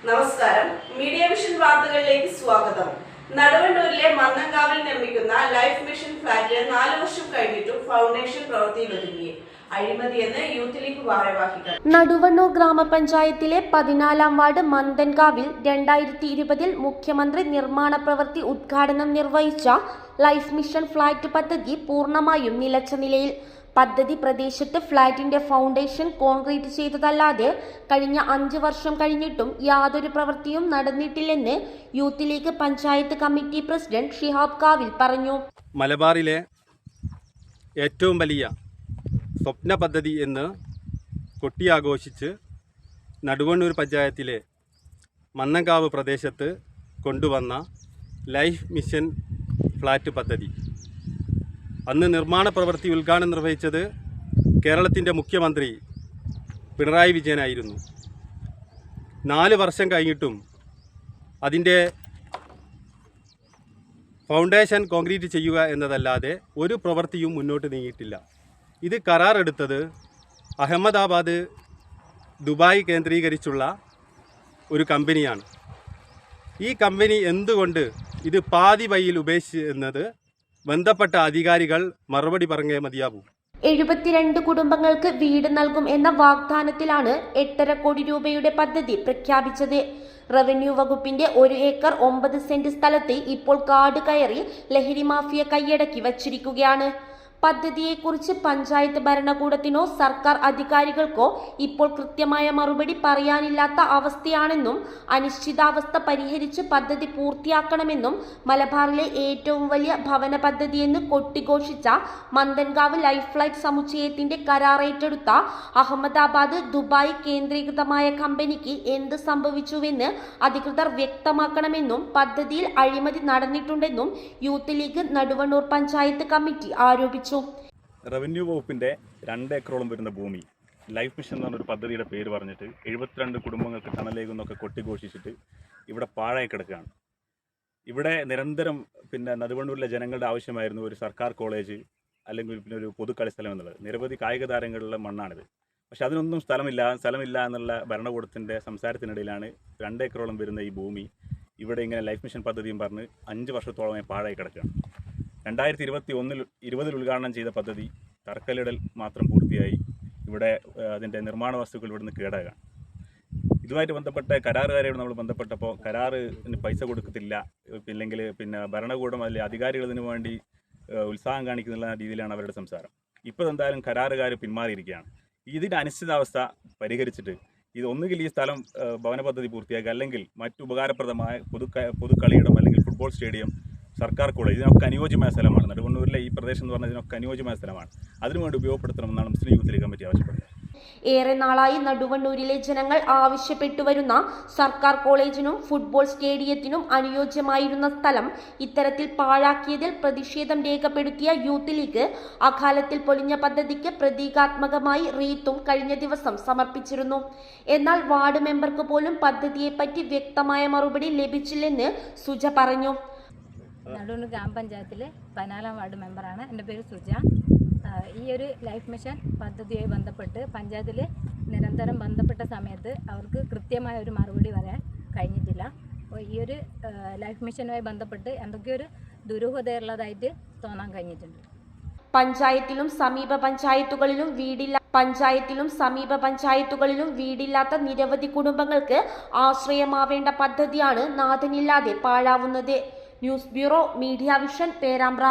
നമസ്കാരം. Media vision വാർത്തകളിലേക്ക് സ്വാഗതം. നടുവണ്ണൂരിലെ മന്നങ്കാവിൽ നിർമ്മിക്കുന്ന ലൈഫ് മിഷൻ ഫ്ളാറ്റ് 4 വർഷം കഴിഞ്ഞിട്ടും ഫൗണ്ടേഷൻ പ്രവൃത്തിയിലൊതുങ്ങി. അഴിമതിയെന്ന് യൂത്ത് ലീഗ് ഭാരവാഹികൾ. നടുവണ്ണൂർ ഗ്രാമപഞ്ചായത്തിലെ 14-ാം വാർഡ് മന്തൻകാവിൽ 2020 മുഖ്യമന്ത്രി നിർമ്മാണ പ്രവൃത്തി ഉദ്ഘാടനം നിർവഹിച്ച ലൈഫ് മിഷൻ ഫ്ളാറ്റ് പദ്ധതി പൂർണ്ണമായും നിലച്ച നിലയിൽ. പദ്ധതി പ്രദേശത്ത് ഫ്ളാറ്റിന്റെ ഫൗണ്ടേഷൻ കോൺക്രീറ്റ് ചെയ്തതല്ലാതെ കഴിഞ്ഞ 5 വർഷം കഴിഞ്ഞിട്ടും യാതൊരു പ്രവൃത്തിയും നടന്നിട്ടില്ലെന്ന് youth league panchayat committee president Shihab Kavil പറഞ്ഞു. മലബാറിലെ ഏറ്റവും വലിയ സ്വപ്ന പദ്ധതി എന്ന് കൊട്ടിയാഘോഷിച്ച് നടുവണ്ണൂർ പഞ്ചായത്തിലെ മന്നങ്കാവ് പ്രദേശത്ത് കൊണ്ടുവന്ന ലൈഫ് മിഷൻ ഫ്ളാറ്റ് പദ്ധതി അന്ന് നിർമ്മാണ പ്രവൃത്തി ഉദ്ഘാടനം നിർവഹിച്ചത് കേരളത്തിൻ്റെ മുഖ്യമന്ത്രി പിണറായി വിജയനായിരുന്നു. 4 വർഷം കഴിഞ്ഞിട്ടും അതിൻ്റെ ഫൗണ്ടേഷൻ കോൺക്രീറ്റ് ചെയ്യുക എന്നതല്ലാതെ ഒരു പ്രവൃത്തിയും മുന്നോട്ട് നീങ്ങിയിട്ടില്ല. ഇത് കരാറെടുത്തത് അഹമ്മദാബാദ്, ദുബായ് കേന്ദ്രീകരിച്ചുള്ള ഒരു കമ്പനിയാണ്. ഈ കമ്പനി എന്തുകൊണ്ട് ഇത് പാതി വഴിയിൽ ഉപേക്ഷിച്ചു എന്നത് ബന്ധപ്പെട്ട അധികാരികൾ മറുപടി പറഞ്ഞേ മതിയാവൂ. 72 കുടുംബങ്ങൾക്ക് വീട് നൽകും എന്ന വാഗ്ദാനത്തിലാണ് 8.5 കോടി രൂപയുടെ പദ്ധതി പ്രഖ്യാപിച്ചത്. റവന്യൂ വകുപ്പിന്റെ 1 ഏക്കർ 9 സെന്റ് സ്ഥലത്ത് ഇപ്പോൾ കാട് കയറി ലഹരി മാഫിയ കൈയടക്കി വച്ചിരിക്കുകയാണ്. പദ്ധതിയെക്കുറിച്ച് പഞ്ചായത്ത് ഭരണകൂടത്തിനോ സർക്കാർ അധികാരികൾക്കോ ഇപ്പോൾ കൃത്യമായ മറുപടി പറയാനില്ലാത്ത അവസ്ഥയാണെന്നും അനിശ്ചിതാവസ്ഥ പരിഹരിച്ച് പദ്ധതി പൂർത്തിയാക്കണമെന്നും മലബാറിലെ ഏറ്റവും വലിയ ഭവന പദ്ധതിയെന്ന് കൊട്ടിഘോഷിച്ച മന്തൻകാവ് ലൈഫ് ഫ്ളാറ്റ് സമുച്ചയത്തിന്റെ കരാർ ഏറ്റെടുത്ത അഹമ്മദാബാദ്, ദുബായ് കേന്ദ്രീകൃതമായ കമ്പനിക്ക് എന്ത് സംഭവിച്ചുവെന്ന് അധികൃതർ വ്യക്തമാക്കണമെന്നും പദ്ധതിയിൽ അഴിമതി നടന്നിട്ടുണ്ടെന്നും youth league Naduvannur panchayat committee ആരോപിച്ചു. റവന്യൂ വകുപ്പിൻ്റെ 2 ഏക്കറോളം വരുന്ന ഭൂമി ലൈഫ് മിഷൻ എന്ന് പറഞ്ഞൊരു പദ്ധതിയുടെ പേര് പറഞ്ഞിട്ട് 72 കുടുംബങ്ങൾക്ക് തണലേകുന്നൊക്കെ കൊട്ടിഘോഷിച്ചിട്ട് ഇവിടെ പാഴായി കിടക്കുകയാണ്. ഇവിടെ നിരന്തരം നടുവണ്ണൂരിലെ ജനങ്ങളുടെ ആവശ്യമായിരുന്നു ഒരു സർക്കാർ കോളേജ് അല്ലെങ്കിൽ ഒരു പൊതു കളിസ്ഥലം എന്നുള്ളത്. നിരവധി കായിക താരങ്ങളുള്ള മണ്ണാണിത്. പക്ഷെ അതിനൊന്നും സ്ഥലമില്ല എന്നുള്ള ഭരണകൂടത്തിൻ്റെ സംസാരത്തിനിടയിലാണ് 2 ഏക്കറോളം വരുന്ന ഈ ഭൂമി ഇവിടെ ഇങ്ങനെ ലൈഫ് മിഷൻ പദ്ധതിയും പറഞ്ഞ് 5 വർഷത്തോളമായി പാഴായി കിടക്കുകയാണ്. 2020 ഉദ്ഘാടനം ചെയ്ത പദ്ധതി തറക്കല്ലിടൽ മാത്രം പൂർത്തിയായി ഇവിടെ അതിൻ്റെ നിർമ്മാണ വസ്തുക്കൾ ഇവിടുന്ന് കേടാകാണ്. ഇതുമായിട്ട് ബന്ധപ്പെട്ട കരാറുകാരോട് നമ്മൾ ബന്ധപ്പെട്ടപ്പോൾ കരാറിന് പൈസ കൊടുക്കത്തില്ല, ഇല്ലെങ്കിൽ ഭരണകൂടം അല്ലെങ്കിൽ അധികാരികൾ ഇതിനു വേണ്ടി ഉത്സാഹം കാണിക്കുന്ന രീതിയിലാണ് അവരുടെ സംസാരം. ഇപ്പോൾ എന്തായാലും കരാറുകാർ പിന്മാറിയിരിക്കുകയാണ്. ഇതിൻ്റെ അനിശ്ചിതാവസ്ഥ പരിഹരിച്ചിട്ട് ഇത് ഒന്നുകിൽ ഈ സ്ഥലം ഭവന പദ്ധതി പൂർത്തിയാക്കുക, അല്ലെങ്കിൽ മറ്റു ഉപകാരപ്രദമായ പൊതുക്കളിയിടം അല്ലെങ്കിൽ ഫുട്ബോൾ സ്റ്റേഡിയം, സർക്കാർ കോളേജ്, ഇതിനൊക്കെ അനുയോജ്യമായ സ്ഥലമാണ്. നടുവണ്ണൂരിലെ ഈ പ്രദേശം എന്ന് പറഞ്ഞാൽ ഇതിനൊക്കെ അനുയോജ്യമായ സ്ഥലമാണ്. അതിനുവേണ്ടി ഉപയോഗപ്പെടുത്തണമെന്നാണ് മുസ്ലിം യൂത്ത് ലീഗ് കമ്മിറ്റി ആവശ്യപ്പെടുന്നത്. ഏറെ നാളായി നടുവണ്ണൂരിലെ ജനങ്ങൾ ആവശ്യപ്പെട്ടു വരുന്ന സർക്കാർ കോളേജിനും ഫുട്ബോൾ സ്റ്റേഡിയത്തിനും അനുയോജ്യമായിരുന്ന സ്ഥലം ഇത്തരത്തിൽ പാഴാക്കിയതിൽ പ്രതിഷേധം രേഖപ്പെടുത്തിയ യൂത്ത് ലീഗ് അകാലത്തിൽ പൊലിഞ്ഞ പദ്ധതിക്ക് പ്രതീകാത്മകമായി റീത്തും കഴിഞ്ഞ ദിവസം സമർപ്പിച്ചിരുന്നു. എന്നാൽ വാർഡ് മെമ്പർക്ക് പോലും പദ്ധതിയെപ്പറ്റി വ്യക്തമായ മറുപടി ലഭിച്ചില്ലെന്ന് സുജ പറഞ്ഞു. നടുവണ്ണൂർ ഗ്രാമപഞ്ചായത്തിലെ 14-ാം വാർഡ് മെമ്പറാണ്. എൻ്റെ പേര് സുജ. ഈ ഒരു ലൈഫ് മിഷൻ പദ്ധതിയുമായി ബന്ധപ്പെട്ട് പഞ്ചായത്തിൽ നിരന്തരം ബന്ധപ്പെട്ട സമയത്ത് അവർക്ക് കൃത്യമായ ഒരു മറുപടി പറയാൻ കഴിഞ്ഞിട്ടില്ല. ഈ ഒരു ലൈഫ് മിഷനുമായി ബന്ധപ്പെട്ട് എന്തൊക്കെയോ ഒരു ദുരൂഹതയുള്ളതായിട്ട് തോന്നാൻ കഴിഞ്ഞിട്ടുണ്ട്. പഞ്ചായത്തിലും സമീപ പഞ്ചായത്തുകളിലും വീടില്ലാത്ത നിരവധി കുടുംബങ്ങൾക്ക് ആശ്രയമാവേണ്ട പദ്ധതിയാണ് നാഥനില്ലാതെ പാഴാവുന്നത്. News bureau, media vision, Perambra.